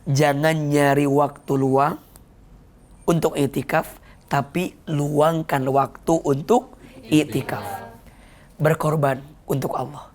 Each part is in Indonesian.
Jangan nyari waktu luang untuk i'tikaf, tapi luangkan waktu untuk i'tikaf. Berkorban untuk Allah.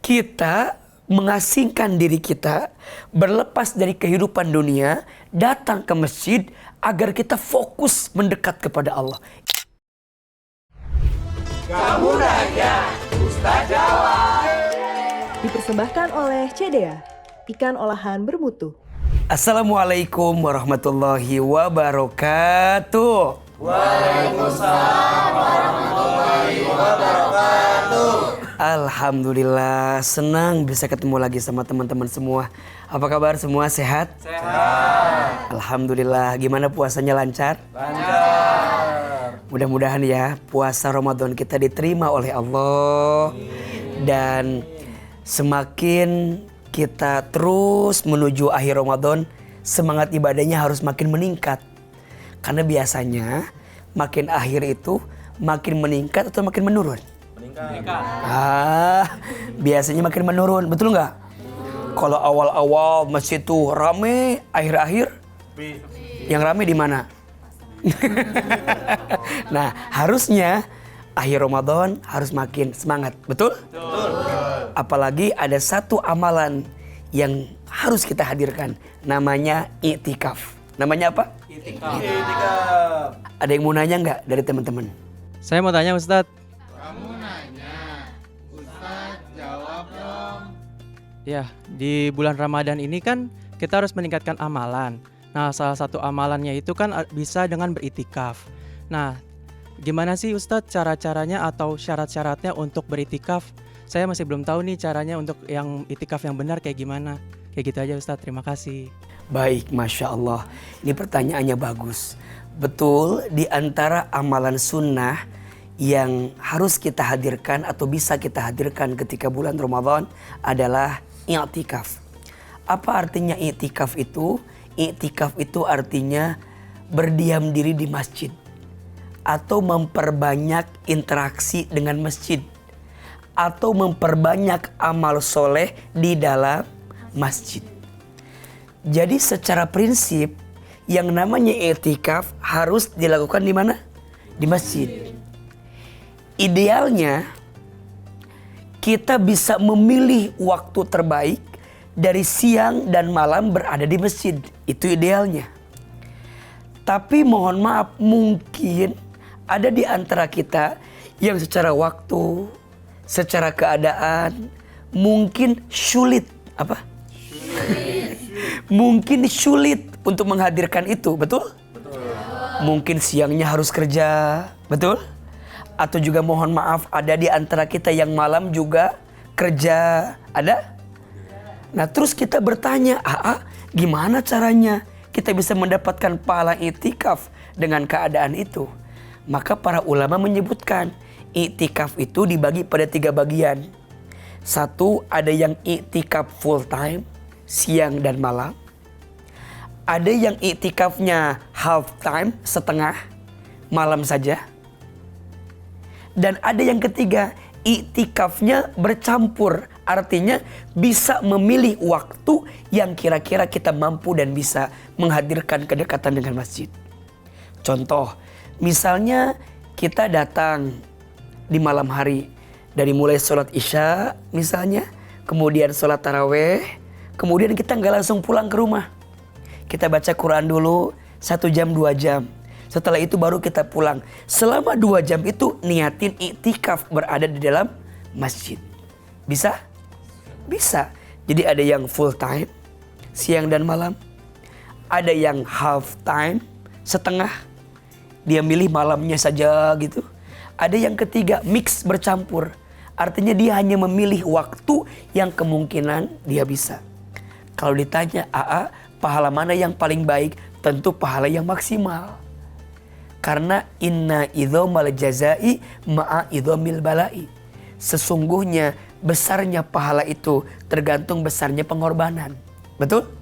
Kita mengasingkan diri kita, berlepas dari kehidupan dunia, datang ke masjid agar kita fokus mendekat kepada Allah. Kamu nanya, Ustaz jawab. Dipersembahkan oleh CDA, ikan olahan bermutu. Assalamualaikum warahmatullahi wabarakatuh. Waalaikumsalam warahmatullahi wabarakatuh. Alhamdulillah, senang bisa ketemu lagi sama teman-teman semua. Apa kabar semua, sehat? Sehat. Alhamdulillah. Gimana puasanya, lancar? Lancar. Mudah-mudahan ya puasa Ramadan kita diterima oleh Allah. Dan semakin kita terus menuju akhir Ramadan, semangat ibadahnya harus makin meningkat. Karena biasanya makin akhir itu makin meningkat atau makin menurun? Meningkat. Biasanya makin menurun, betul nggak? Kalau awal-awal masjid itu rame, akhir-akhir yang rame di mana? Nah, harusnya akhir Ramadan harus makin semangat, betul? Betul. Apalagi ada satu amalan yang harus kita hadirkan, namanya i'tikaf. Namanya apa? I'tikaf. Ada yang mau nanya nggak dari teman-teman? Saya mau tanya Ustadz. Kamu nanya, Ustaz jawab dong. Ya, di bulan Ramadan ini kan kita harus meningkatkan amalan. Nah, salah satu amalannya itu kan bisa dengan beritikaf. Nah, gimana sih Ustadz cara-caranya atau syarat-syaratnya untuk beritikaf? Saya masih belum tahu nih caranya untuk yang itikaf yang benar kayak gimana. Kayak gitu aja Ustadz, terima kasih. Baik, Masya Allah. Ini pertanyaannya bagus. Betul, di antara amalan sunnah yang harus kita hadirkan atau bisa kita hadirkan ketika bulan Ramadan adalah i'tikaf. Apa artinya i'tikaf itu? I'tikaf itu artinya berdiam diri di masjid atau memperbanyak interaksi dengan masjid atau memperbanyak amal soleh di dalam masjid. Jadi secara prinsip yang namanya i'tikaf harus dilakukan di mana? Di masjid. Idealnya kita bisa memilih waktu terbaik dari siang dan malam berada di masjid. Itu idealnya. Tapi mohon maaf, mungkin ada di antara kita yang secara waktu, secara keadaan mungkin sulit. Apa? Mungkin sulit untuk menghadirkan itu, betul? Betul. Mungkin siangnya harus kerja, betul? Atau juga mohon maaf ada di antara kita yang malam juga kerja, ada? Nah terus kita bertanya, gimana caranya kita bisa mendapatkan pahala i'tikaf dengan keadaan itu? Maka para ulama menyebutkan i'tikaf itu dibagi pada 3 bagian. Satu, ada yang i'tikaf full time, siang dan malam. Ada yang i'tikafnya half time, setengah, malam saja. Dan ada yang ketiga, i'tikafnya bercampur. Artinya bisa memilih waktu yang kira-kira kita mampu dan bisa menghadirkan kedekatan dengan masjid. Contoh, misalnya kita datang di malam hari, dari mulai sholat isya misalnya, kemudian sholat taraweh, kemudian kita nggak langsung pulang ke rumah. Kita baca Quran dulu 1 jam 2 jam. Setelah itu baru kita pulang. Selama 2 jam itu niatin i'tikaf berada di dalam masjid. Bisa? Bisa. Jadi ada yang full time, siang dan malam. Ada yang half time, setengah. Dia milih malamnya saja gitu. Ada yang ketiga, mix bercampur. Artinya dia hanya memilih waktu yang kemungkinan dia bisa. Kalau ditanya, pahala mana yang paling baik? Tentu pahala yang maksimal. Karena inna idhomal jazai ma'a idhomil balai. Sesungguhnya besarnya pahala itu tergantung besarnya pengorbanan. Betul?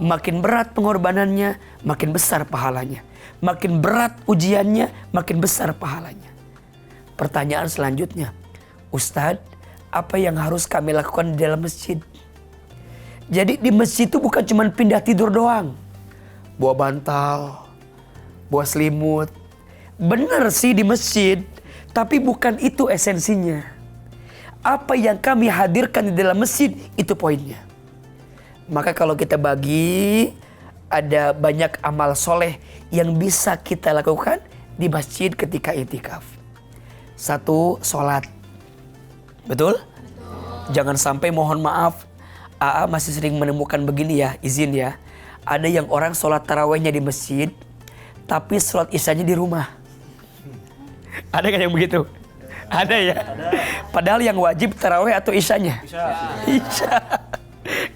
Makin berat pengorbanannya, makin besar pahalanya. Makin berat ujiannya, makin besar pahalanya. Pertanyaan selanjutnya, Ustadz, apa yang harus kami lakukan di dalam masjid? Jadi di masjid itu bukan cuma pindah tidur doang. Bawa bantal, bawa selimut. Benar sih di masjid, tapi bukan itu esensinya. Apa yang kami hadirkan di dalam masjid, itu poinnya. Maka kalau kita bagi, ada banyak amal soleh yang bisa kita lakukan di masjid ketika itikaf. 1, sholat. Betul? Jangan sampai, mohon maaf, AA masih sering menemukan begini ya, izin ya. Ada yang orang sholat tarawehnya di masjid, tapi sholat isyanya di rumah. Ada kan yang begitu? Ada ya? Padahal yang wajib taraweh atau isyanya? Isya.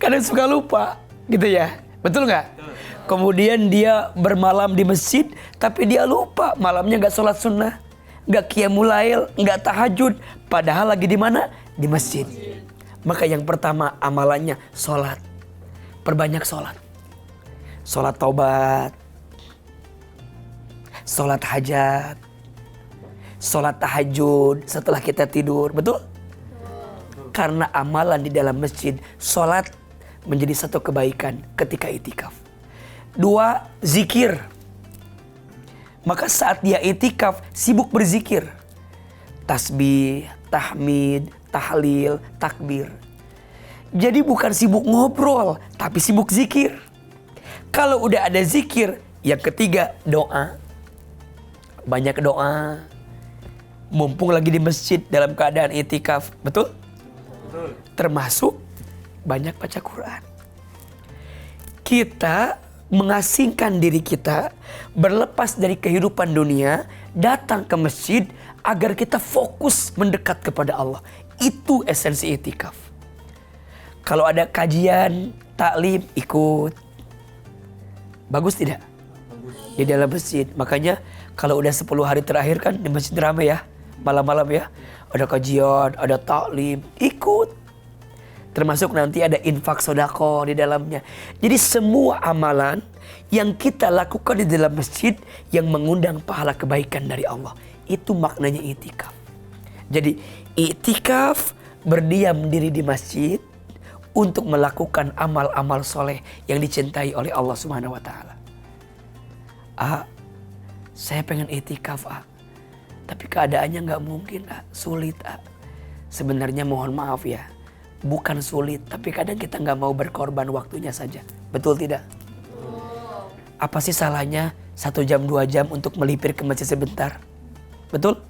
Kadang suka lupa gitu ya. Betul nggak? Kemudian dia bermalam di masjid, tapi dia lupa malamnya nggak sholat sunnah, nggak qiyamul lail, nggak tahajud. Padahal lagi di mana? Di masjid. Maka yang pertama amalannya sholat. Perbanyak sholat. Sholat taubat, sholat hajat, sholat tahajud setelah kita tidur. Betul? Karena amalan di dalam masjid, sholat menjadi satu kebaikan ketika itikaf. 2, zikir. Maka saat dia itikaf, sibuk berzikir. Tasbih, tahmid, tahlil, takbir. Jadi bukan sibuk ngobrol, tapi sibuk zikir. Kalau udah ada zikir, yang ketiga doa. Banyak doa. Mumpung lagi di masjid dalam keadaan itikaf. Betul? Betul. Termasuk banyak baca Quran. Kita mengasingkan diri kita, berlepas dari kehidupan dunia, datang ke masjid agar kita fokus mendekat kepada Allah. Itu esensi itikaf. Kalau ada kajian, taklim, ikut. Bagus tidak? Bagus. Di dalam masjid. Makanya kalau udah 10 hari terakhir kan di masjid ramai ya. Malam-malam ya. Ada kajian, ada taklim, ikut. Termasuk nanti ada infak sedekah di dalamnya. Jadi semua amalan yang kita lakukan di dalam masjid yang mengundang pahala kebaikan dari Allah. Itu maknanya itikaf. Jadi itikaf berdiam diri di masjid untuk melakukan amal-amal soleh yang dicintai oleh Allah Subhanahu wa Ta'ala. Saya pengen itikaf, tapi keadaannya nggak mungkin, sulit. Sebenarnya mohon maaf ya, bukan sulit, tapi kadang kita nggak mau berkorban waktunya saja. Betul tidak? Betul. Apa sih salahnya 1 jam 2 jam untuk melipir ke masjid sebentar? Betul?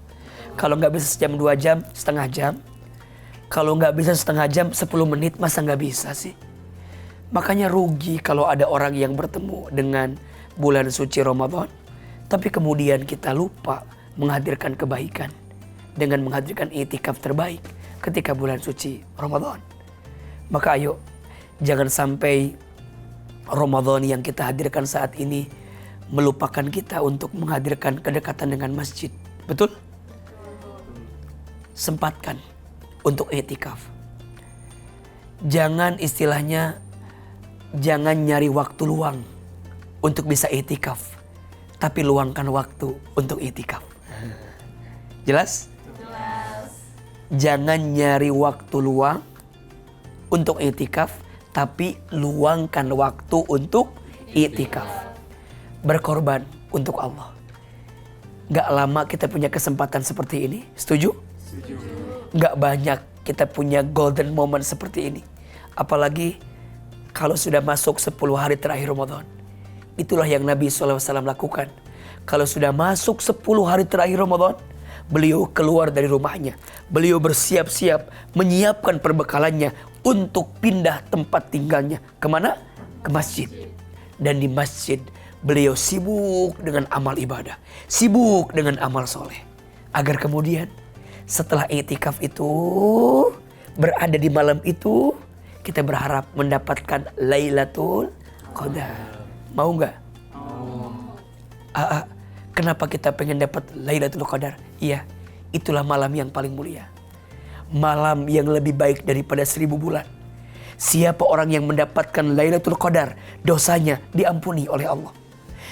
Kalau nggak bisa sejam 2 jam, setengah jam. Kalau nggak bisa setengah jam, 10 menit, masa nggak bisa sih? Makanya rugi kalau ada orang yang bertemu dengan bulan suci Ramadan, tapi kemudian kita lupa menghadirkan kebaikan dengan menghadirkan itikaf terbaik ketika bulan suci Ramadan. Maka ayo, jangan sampai Ramadan yang kita hadirkan saat ini melupakan kita untuk menghadirkan kedekatan dengan masjid. Betul? Sempatkan untuk itikaf. Jangan istilahnya, jangan nyari waktu luang untuk bisa itikaf, tapi luangkan waktu untuk itikaf. Jelas? Jelas. Jangan nyari waktu luang untuk itikaf, tapi luangkan waktu untuk itikaf. Berkorban untuk Allah. Gak lama kita punya kesempatan seperti ini, setuju? Setuju. Gak banyak kita punya golden moment seperti ini. Apalagi kalau sudah masuk 10 hari terakhir Ramadan. Itulah yang Nabi SAW lakukan. Kalau sudah masuk 10 hari terakhir Ramadan, beliau keluar dari rumahnya. Beliau bersiap-siap menyiapkan perbekalannya untuk pindah tempat tinggalnya. Kemana? Ke masjid. Dan di masjid beliau sibuk dengan amal ibadah, sibuk dengan amal soleh. Agar kemudian setelah i'tikaf itu, berada di malam itu, kita berharap mendapatkan Lailatul Qadar. Mau nggak? Kenapa kita pengen dapat Lailatul Qadar? Iya, itulah malam yang paling mulia. Malam yang lebih baik daripada 1000 bulan. Siapa orang yang mendapatkan Lailatul Qadar, dosanya diampuni oleh Allah.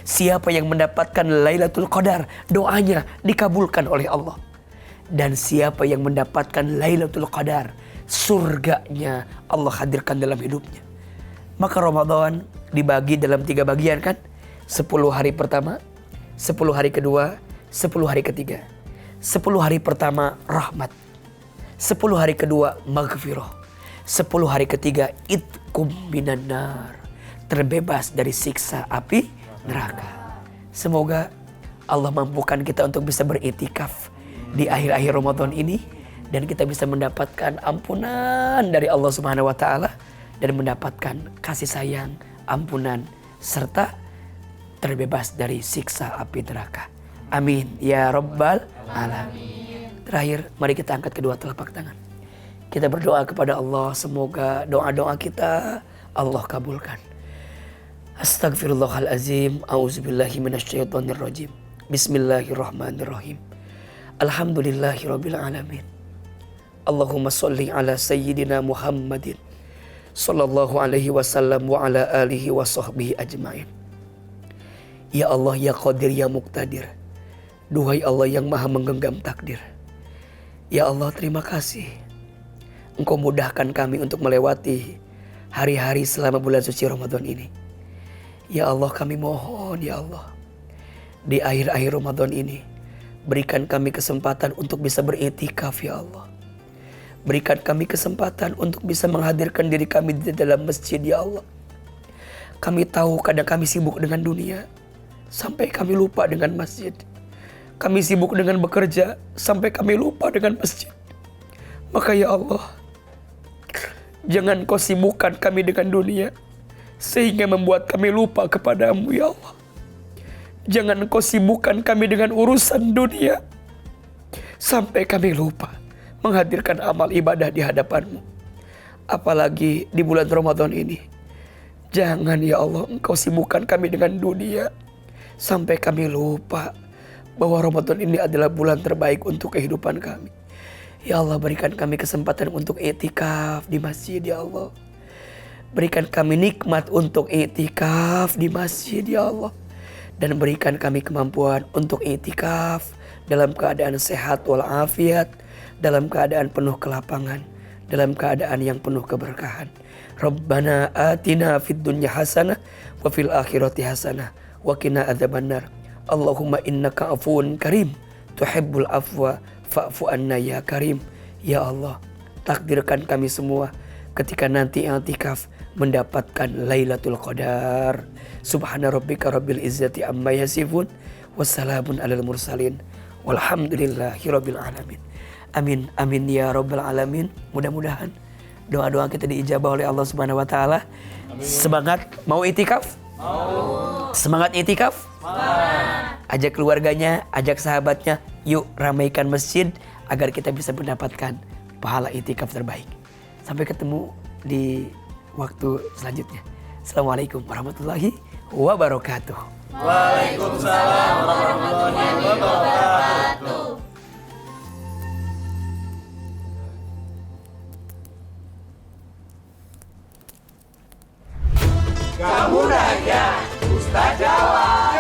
Siapa yang mendapatkan Lailatul Qadar, doanya dikabulkan oleh Allah. Dan siapa yang mendapatkan Lailatul Qadar, surganya Allah hadirkan dalam hidupnya. Maka Ramadan dibagi dalam 3 bagian kan? 10 hari pertama, 10 hari kedua, 10 hari ketiga. 10 hari pertama rahmat, 10 hari kedua maghfirah, 10 hari ketiga itqum minan nar, terbebas dari siksa api neraka. Semoga Allah mampukan kita untuk bisa beriktikaf di akhir-akhir Ramadan ini, dan kita bisa mendapatkan ampunan dari Allah Subhanahu wa taala dan mendapatkan kasih sayang, ampunan serta terbebas dari siksa api neraka. Amin ya rabbal alamin. Terakhir, mari kita angkat kedua telapak tangan. Kita berdoa kepada Allah, semoga doa-doa kita Allah kabulkan. Astaghfirullahalazim. A'udzubillahi minasyaitonirrajim. Bismillahirrahmanirrahim. Alhamdulillahirabbil alamin. Allahumma sholli ala sayyidina Muhammadin sallallahu alaihi wasallam wa ala alihi wa sahbihi ajmain. Ya Allah, ya Qadir, ya Muqtadir. Duhai Allah yang maha menggenggam takdir. Ya Allah, terima kasih Engkau mudahkan kami untuk melewati hari-hari selama bulan suci Ramadan ini. Ya Allah, kami mohon ya Allah, di akhir-akhir Ramadan ini berikan kami kesempatan untuk bisa beriktikaf ya Allah. Berikan kami kesempatan untuk bisa menghadirkan diri kami di dalam masjid ya Allah. Kami tahu kadang kami sibuk dengan dunia sampai kami lupa dengan masjid. Kami sibuk dengan bekerja sampai kami lupa dengan masjid. Maka ya Allah, jangan Kau sibukkan kami dengan dunia sehingga membuat kami lupa kepadamu ya Allah. Jangan Kau sibukkan kami dengan urusan dunia sampai kami lupa menghadirkan amal ibadah di hadapan-Mu. Apalagi di bulan Ramadan ini. Jangan ya Allah Engkau sibukkan kami dengan dunia sampai kami lupa bahwa Ramadan ini adalah bulan terbaik untuk kehidupan kami. Ya Allah, berikan kami kesempatan untuk i'tikaf di masjid ya Allah. Berikan kami nikmat untuk i'tikaf di masjid ya Allah. Dan berikan kami kemampuan untuk i'tikaf dalam keadaan sehat walafiat, dalam keadaan penuh kelapangan, dalam keadaan yang penuh keberkahan. Rabbana atina fid dunya hasanah wa fil akhirati hasanah wa qina adzabannar. Allahumma innaka afuwun karim tuhibbul afwa fa'fu anna ya karim. Ya Allah, takdirkan kami semua ketika nanti i'tikaf mendapatkan Lailatul Qadar. Subhana rabbika rabbil izzati amma yasifun wassalamun alal mursalin walhamdulillahi rabbil alamin. Amin, amin ya rabbal alamin. Mudah-mudahan doa-doa kita diijabah oleh Allah Subhanahu wa taala. Semangat mau itikaf? Mau. Semangat itikaf? Semangat. Ajak keluarganya, ajak sahabatnya, yuk ramaikan masjid agar kita bisa mendapatkan pahala itikaf terbaik. Sampai ketemu di waktu selanjutnya. Assalamualaikum warahmatullahi wabarakatuh. Waalaikumsalam warahmatullahi wabarakatuh. Kamu nanya, Ustaz jawab.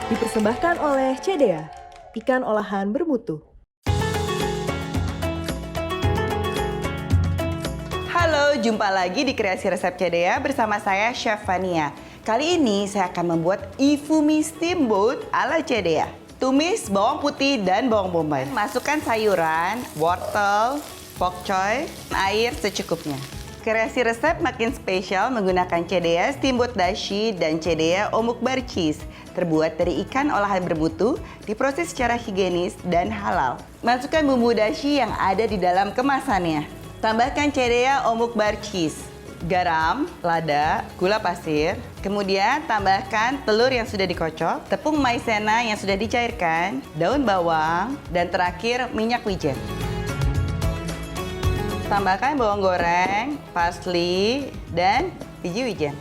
Dipersembahkan oleh CDA, ikan olahan bermutu. Halo, jumpa lagi di Kreasi Resep CDA bersama saya Chef Fania. Kali ini saya akan membuat ifumi steamboat ala CDA. Tumis bawang putih dan bawang bombay. Masukkan sayuran, wortel, bok choy, air secukupnya. Kreasi resep makin spesial menggunakan CDA steamboat dashi dan CDA omuk bar cheese. Terbuat dari ikan olahan bermutu, diproses secara higienis dan halal. Masukkan bumbu dashi yang ada di dalam kemasannya. Tambahkan CDA omuk bar cheese, garam, lada, gula pasir. Kemudian tambahkan telur yang sudah dikocok, tepung maizena yang sudah dicairkan, daun bawang, dan terakhir minyak wijen. Tambahkan bawang goreng, parsley, dan biji wijen.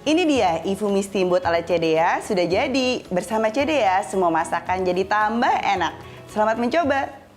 Ini dia ifumi steamboat ala CDA sudah jadi. Bersama CDA semua masakan jadi tambah enak. Selamat mencoba.